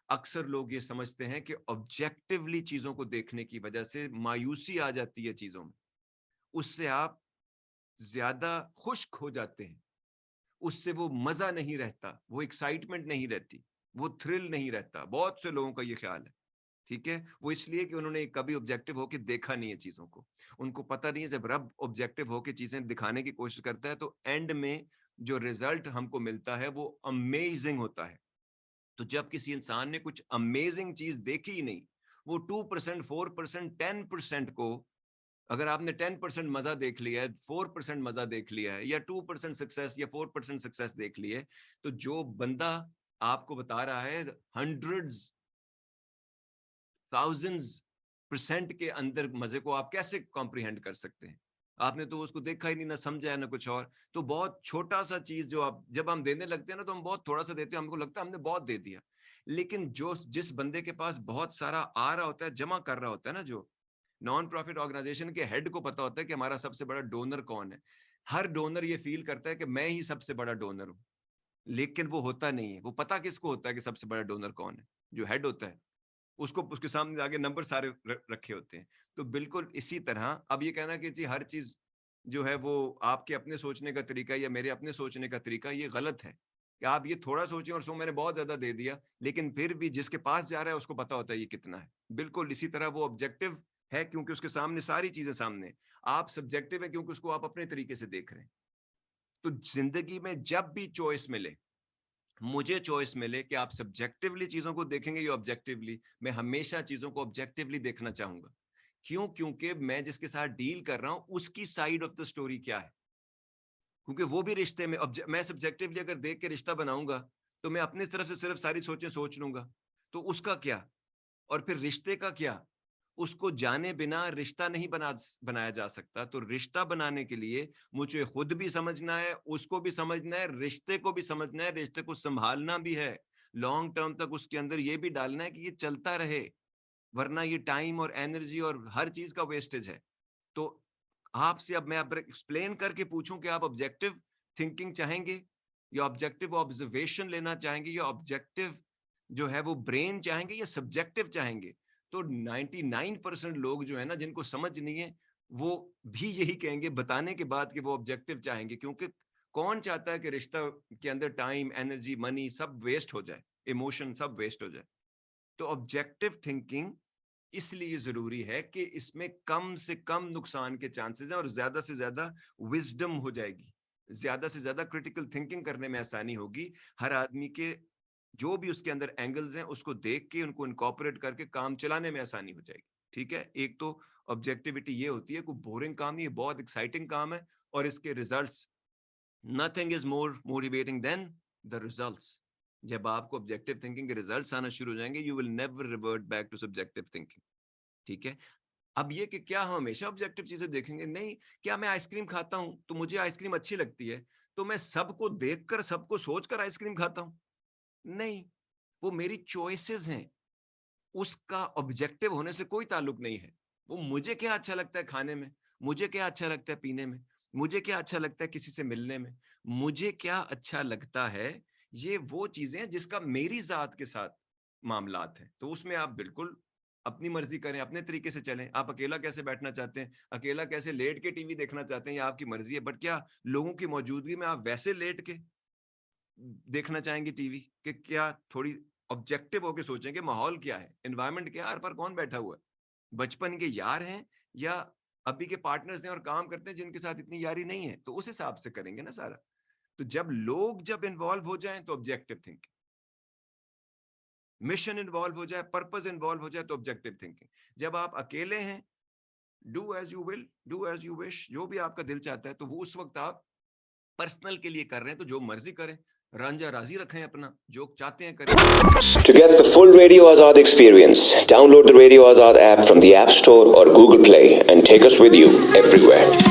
अक्सर लोग ये समझते हैं कि ऑब्जेक्टिवली चीजों को देखने की वजह से मायूसी आ जाती है चीजों में, उससे आप ज्यादा खुश्क हो जाते हैं, उससे वो मजा नहीं रहता, वो एक्साइटमेंट नहीं रहती, वो थ्रिल नहीं रहता। बहुत से लोगों का ये ख्याल है, ठीक है। वो इसलिए कि उन्होंने कभी ऑब्जेक्टिव होके देखा नहीं है चीजों को। उनको पता नहीं है जब रब ऑब्जेक्टिव होके चीजें दिखाने की कोशिश करता है तो एंड में जो रिजल्ट हमको मिलता है वो अमेजिंग होता है। तो जब किसी इंसान ने कुछ अमेजिंग चीज देखी ही नहीं, वो 2%, 4%, 10% को, अगर आपने 10% मजा देख लिया है, 4% मजा देख लिया है, या 2% सक्सेस या 4% सक्सेस देख ली है, तो जो बंदा आपको बता रहा है हंड्रेड्स थाउजेंड्स % के अंदर मजे को आप कैसे कॉम्प्रिहेंड कर सकते हैं? आपने तो उसको देखा ही नहीं, ना समझा है, ना कुछ और। तो बहुत छोटा सा चीज जो आप जब हम देने लगते हैं ना, तो हम बहुत थोड़ा सा देते हैं, हमको लगता है हमने बहुत दे दिया। लेकिन जो जिस बंदे के पास बहुत सारा आ रहा होता है, जमा कर रहा होता है ना, जो नॉन प्रॉफिट ऑर्गेनाइजेशन के हेड को पता होता है कि हमारा सबसे बड़ा डोनर कौन है। हर डोनर ये फील करता है कि मैं ही सबसे बड़ा डोनर हूं, लेकिन वो होता नहीं है। वो पता किसको होता है कि सबसे बड़ा डोनर कौन है? जो हेड होता है, उसको उसके सामने आगे नंबर सारे रखे होते हैं। तो बिल्कुल इसी तरह अब ये कहना कि जी हर चीज जो है वो आपके अपने सोचने का तरीका या मेरे अपने सोचने का तरीका, ये गलत है। कि आप ये थोड़ा सोचें और सो मैंने बहुत ज्यादा दे दिया, लेकिन फिर भी जिसके पास जा रहा है उसको पता होता है ये कितना है। बिल्कुल इसी तरह वो ऑब्जेक्टिव है क्योंकि उसके सामने सारी चीजें सामने। आप सब्जेक्टिव है क्योंकि उसको आप अपने तरीके से देख रहे हैं। तो जिंदगी में जब भी चॉइस मिले, मुझे चॉइस मिले कि आप सब्जेक्टिवली चीजों को देखेंगे या ऑब्जेक्टिवली, मैं हमेशा चीजों को ऑब्जेक्टिवली देखना चाहूंगा। क्यों? क्योंकि मैं जिसके साथ डील कर रहा हूं उसकी साइड ऑफ द स्टोरी क्या है। क्योंकि वो भी रिश्ते में मैं सब्जेक्टिवली अगर देख के रिश्ता बनाऊंगा तो मैं अपनी तरफ से सिर्फ सारी सोचें सोच लूंगा, तो उसका क्या? और फिर रिश्ते का क्या? उसको जाने बिना रिश्ता नहीं बनाया जा सकता। तो रिश्ता बनाने के लिए मुझे खुद भी समझना है, उसको भी समझना है, रिश्ते को भी समझना है, रिश्ते को संभालना भी है। लॉन्ग टर्म तक उसके अंदर ये भी डालना है कि ये चलता रहे, वरना ये टाइम और एनर्जी और हर चीज का वेस्टेज है। तो आपसे अब मैं एक्सप्लेन करके पूछूं कि आप ऑब्जेक्टिव थिंकिंग चाहेंगे या ऑब्जेक्टिव ऑब्जर्वेशन लेना चाहेंगे या ऑब्जेक्टिव जो है वो ब्रेन चाहेंगे या सब्जेक्टिव चाहेंगे, तो 99% लोग जो है ना, जिनको समझ नहीं है, वो भी यही कहेंगे बताने के बाद कि वो ऑब्जेक्टिव चाहेंगे। क्योंकि कौन चाहता है कि रिश्ता के अंदर टाइम, एनर्जी, मनी सब वेस्ट हो जाए, इमोशन सब वेस्ट हो जाए? तो ऑब्जेक्टिव थिंकिंग इसलिए जरूरी है कि इसमें कम से कम नुकसान के चांसेस हैं और ज्यादा से ज्यादा विजडम हो जाएगी, ज्यादा से ज्यादा क्रिटिकल थिंकिंग करने में आसानी होगी। हर आदमी के जो भी उसके अंदर एंगल्स हैं उसको देख के उनको इनकॉर्पोरेट करके काम चलाने में आसानी हो जाएगी। ठीक है, एक तो ऑब्जेक्टिविटी ये होती है, कोई बोरिंग काम नहीं है, बहुत एक्साइटिंग काम है, और इसके results, nothing is more motivating than the results. जब आपको ऑब्जेक्टिव थिंकिंग के रिजल्ट्स आना शुरू हो जाएंगे, you will never revert back to subjective thinking. ठीक है। अब ये कि क्या हम हमेशा ऑब्जेक्टिव चीजें देखेंगे? नहीं। क्या मैं आइसक्रीम खाता हूं तो मुझे आइसक्रीम अच्छी लगती है, तो मैं सबको देखकर सबको सोचकर आइसक्रीम खाता हूं? नहीं, वो मेरी चॉइसेस हैं, उसका ऑब्जेक्टिव होने से कोई ताल्लुक नहीं है। वो मुझे क्या अच्छा लगता है खाने में, मुझे क्या अच्छा लगता है पीने में, मुझे क्या अच्छा लगता है किसी से मिलने में, मुझे क्या अच्छा लगता है, ये वो चीजें हैं जिसका मेरी जात के साथ मामलात है। तो उसमें आप बिल्कुल अपनी मर्जी करें, अपने तरीके से चलें। आप अकेला कैसे बैठना चाहते हैं, अकेला कैसे लेट के टीवी देखना चाहते हैं, ये आपकी मर्जी है। बट क्या लोगों की मौजूदगी में आप वैसे लेट के देखना चाहेंगे टीवी? कि क्या थोड़ी ऑब्जेक्टिव होके सोचें कि माहौल क्या है, एनवायरनमेंट क्या है, हर पर कौन बैठा हुआ है, बचपन के यार हैं या अभी के पार्टनर्स हैं और काम करते हैं जिनके साथ इतनी यारी नहीं है, तो उस हिसाब से करेंगे ना सारा। तो जब इन्वॉल्व हो जाएं तो ऑब्जेक्टिव थिंकिंग, मिशन इन्वॉल्व हो जाए, पर्पस इन्वॉल्व हो जाए तो ऑब्जेक्टिव थिंकिंग। जब आप अकेले हैं, do as you will, do as you wish, जो भी आपका दिल चाहता है, तो वो उस वक्त आप पर्सनल के लिए कर रहे हैं, तो जो मर्जी करें, रांझा राजी रखें अपना, जो चाहते हैं करें। To get the full Radio Azad experience, download the Radio Azad app from the App Store or Google Play and take us with you everywhere.